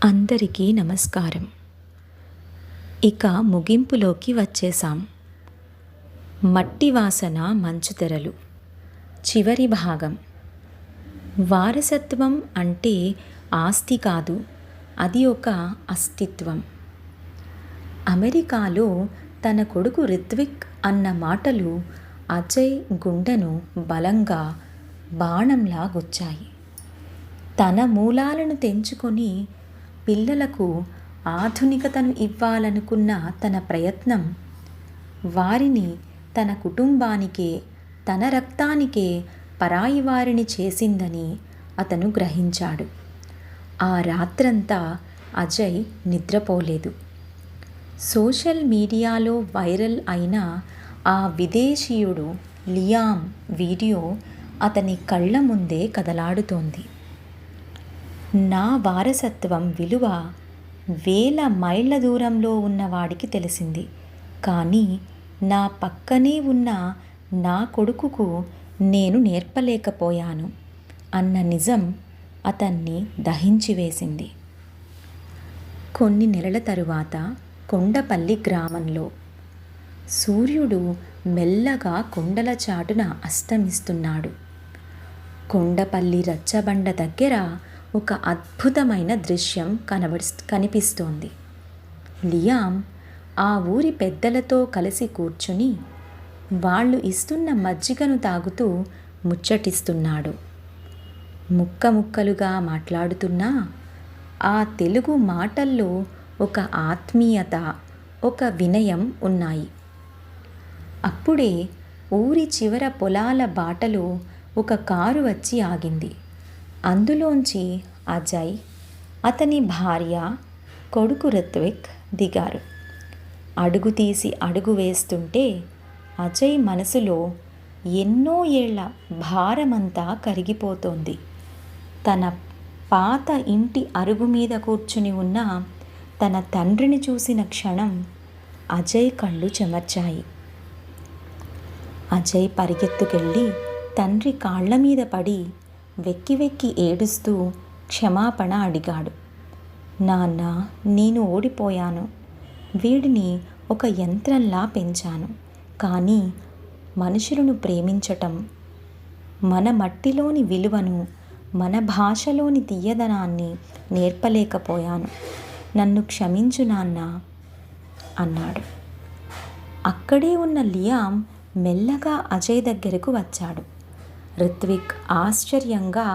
అందరికీ నమస్కారం. ఇక ముగింపులోకి వచ్చేసాం. మట్టి వాసన మంచు తెరలు చివరి భాగం. వారసత్వం అంటే ఆస్తి కాదు, అది ఒక అస్తిత్వం. అమెరికాలో తన కొడుకు రిత్విక్ అన్న మాటలు అజయ్ గుండెను బలంగా బాణంలా గుచ్చాయి. తన మూలాలను తెంచుకొని పిల్లలకు ఆధునికతను ఇవ్వాలనుకున్న తన ప్రయత్నం వారిని తన కుటుంబానికే, తన రక్తానికే పరాయి వారిని చేసిందని అతను గ్రహించాడు. ఆ రాత్రంతా అజయ్ నిద్రపోలేదు. సోషల్ మీడియాలో వైరల్ అయిన ఆ విదేశీయుడు లియామ్ వీడియో అతని కళ్ళ ముందే కదలాడుతోంది. నా వారసత్వం విలువ వేల మైళ్ళ దూరంలో ఉన్నవాడికి తెలిసింది, కానీ నా పక్కనే ఉన్న నా కొడుకుకు నేను నేర్పలేకపోయాను అన్న నిజం అతన్ని దహించివేసింది. కొన్ని నెలల తరువాత కొండపల్లి గ్రామంలో సూర్యుడు మెల్లగా కొండల చాటున అస్తమిస్తున్నాడు. కొండపల్లి రచ్చబండ దగ్గర ఒక అద్భుతమైన దృశ్యం కనిపిస్తోంది. లియామ్ ఆ ఊరి పెద్దలతో కలిసి కూర్చుని వాళ్ళు ఇస్తున్న మజ్జిగను తాగుతూ ముచ్చటిస్తున్నాడు. ముక్క ముక్కలుగా మాట్లాడుతున్నా ఆ తెలుగు మాటల్లో ఒక ఆత్మీయత, ఒక వినయం ఉన్నాయి. అప్పుడే ఊరి చివర పొలాల బాటలో ఒక కారు వచ్చి ఆగింది. అందులోంచి అజయ్, అతని భార్య, కొడుకు రిత్విక్ దిగారు. అడుగు తీసి అడుగు వేస్తుంటే అజయ్ మనసులో ఎన్నో ఏళ్ల భారమంతా కరిగిపోతోంది. తన పాత ఇంటి అరుగు మీద కూర్చుని ఉన్న తన తండ్రిని చూసిన క్షణం అజయ్ కళ్ళు చెమర్చాయి. అజయ్ పరిగెత్తుకెళ్ళి తండ్రి కాళ్ల మీద పడి వెక్కి వెక్కి ఏడుస్తూ క్షమాపణ అడిగాడు. నాన్న, నేను ఓడిపోయాను. వీడిని ఒక యంత్రంలా పెంచాను, కానీ మనుషులను ప్రేమించటం, మన మట్టిలోని విలువను, మన భాషలోని తీయదనాన్ని నేర్పలేకపోయాను. నన్ను క్షమించు నాన్న అన్నాడు. అక్కడే ఉన్న లియామ్ మెల్లగా అజయ్ దగ్గరకు వచ్చాడు. రిత్విక్ ఆశ్చర్యంగా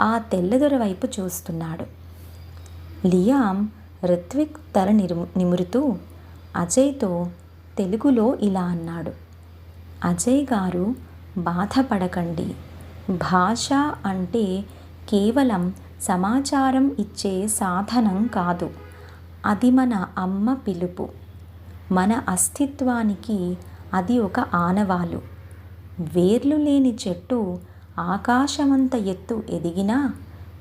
ఆ తెల్లదొర వైపు చూస్తున్నాడు. లియామ్ రిత్విక్ తల నిమురుతూ అజయ్తో తెలుగులో ఇలా అన్నాడు. అజయ్ గారు, బాధపడకండి. భాష అంటే కేవలం సమాచారం ఇచ్చే సాధనం కాదు. అది మన అమ్మ పిలుపు. మన అస్తిత్వానికి అది ఒక ఆనవాలు. వేర్లు లేని చెట్టు ఆకాశమంత ఎత్తు ఎదిగినా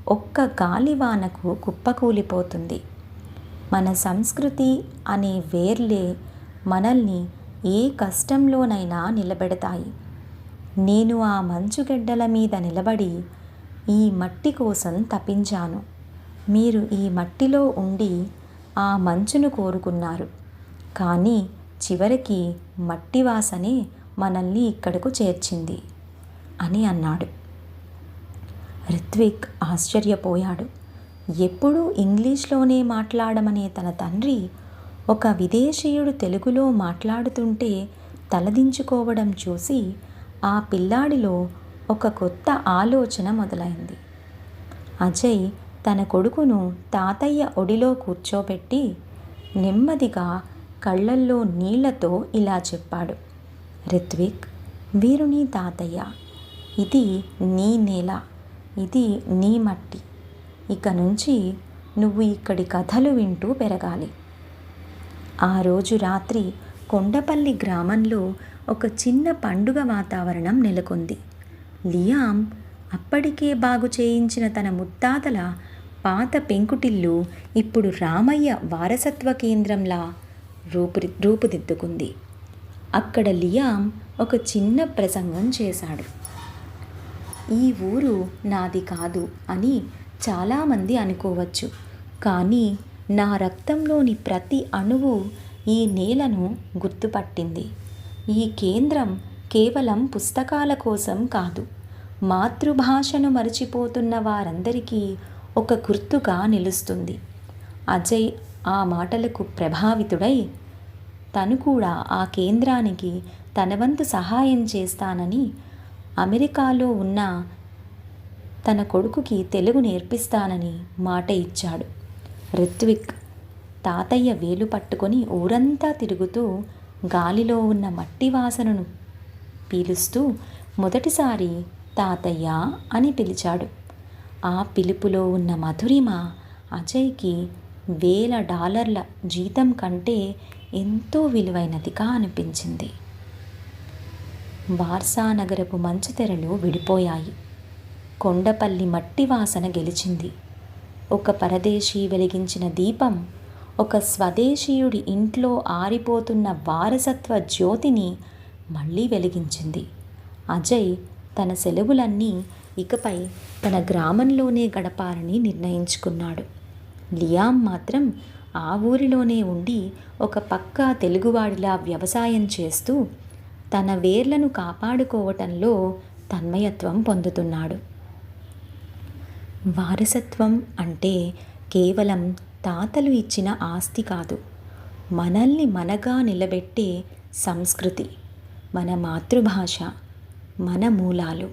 ఒక్క గాలివానకు కుప్పకూలిపోతుంది. మన సంస్కృతి అనే వేర్లే మనల్ని ఏ కష్టంలోనైనా నిలబెడతాయి. నేను ఆ మంచుగడ్డల మీద నిలబడి ఈ మట్టి కోసం తపించాను. మీరు ఈ మట్టిలో ఉండి ఆ మంచును కోరుకున్నారు, కానీ చివరికి మట్టి వాసనే మనల్ని ఇక్కడకు చేర్చింది అని అన్నాడు. రిత్విక్ ఆశ్చర్యపోయాడు. ఎప్పుడూ ఇంగ్లీష్లోనే మాట్లాడమనే తన తండ్రి ఒక విదేశీయుడు తెలుగులో మాట్లాడుతుంటే తలదించుకోవడం చూసి ఆ పిల్లాడిలో ఒక కొత్త ఆలోచన మొదలైంది. అజయ్ తన కొడుకును తాతయ్య ఒడిలో కూర్చోబెట్టి నెమ్మదిగా కళ్ళల్లో నీళ్లతో ఇలా చెప్పాడు. రిత్విక్, వీరు నీ తాతయ్య. ఇది నీ నేల, ఇది నీ మట్టి. ఇక నుంచి నువ్వు ఇక్కడి కథలు వింటూ పెరగాలి. ఆ రోజు రాత్రి కొండపల్లి గ్రామంలో ఒక చిన్న పండుగ వాతావరణం నెలకొంది. లియామ్ అప్పటికే బాగు చేయించిన తన ముత్తాతల పాత పెంకుటిల్లు ఇప్పుడు రామయ్య వారసత్వ కేంద్రంలా రూపుదిద్దుకుంది. అక్కడ లియామ్ ఒక చిన్న ప్రసంగం చేశాడు. ఈ ఊరు నాది కాదు అని చాలామంది అనుకోవచ్చు, కానీ నా రక్తంలోని ప్రతి అణువు ఈ నేలను గుర్తుపట్టింది. ఈ కేంద్రం కేవలం పుస్తకాల కోసం కాదు, మాతృభాషను మరచిపోతున్న వారందరికీ ఒక గుర్తుగా నిలుస్తుంది. అజయ్ ఆ మాటలకు ప్రభావితుడై తను కూడా ఆ కేంద్రానికి తన వంతు సహాయం చేస్తానని అమెరికాలో ఉన్న తన కొడుకుకి తెలుగు నేర్పిస్తానని మాట ఇచ్చాడు. రిత్విక్ తాతయ్య వేలు పట్టుకొని ఊరంతా తిరుగుతూ గాలిలో ఉన్న మట్టి వాసనను పీలుస్తూ మొదటిసారి తాతయ్య అని పిలిచాడు. ఆ పిలుపులో ఉన్న మధురిమ అజయ్కి $1000 జీతం కంటే ఎంతో విలువైనదిగా అనిపించింది. వార్సా నగరపు మంచు తెరలు విడిపోయాయి. కొండపల్లి మట్టి వాసన గెలిచింది. ఒక పరదేశీ వెలిగించిన దీపం ఒక స్వదేశీయుడి ఇంట్లో ఆరిపోతున్న వారసత్వ జ్యోతిని మళ్ళీ వెలిగించింది. అజయ్ తన సెలవులన్నీ ఇకపై తన గ్రామంలోనే గడపాలని నిర్ణయించుకున్నాడు. లియామ్ మాత్రం ఆ ఊరిలోనే ఉండి ఒక పక్కా తెలుగువాడిలా వ్యవసాయం చేస్తూ తన వేర్లను కాపాడుకోవటంలో తన్మయత్వం పొందుతున్నాడు. వారసత్వం అంటే కేవలం తాతలు ఇచ్చిన ఆస్తి కాదు, మనల్ని మనగా నిలబెట్టే సంస్కృతి, మన మాతృభాష, మన మూలాలు.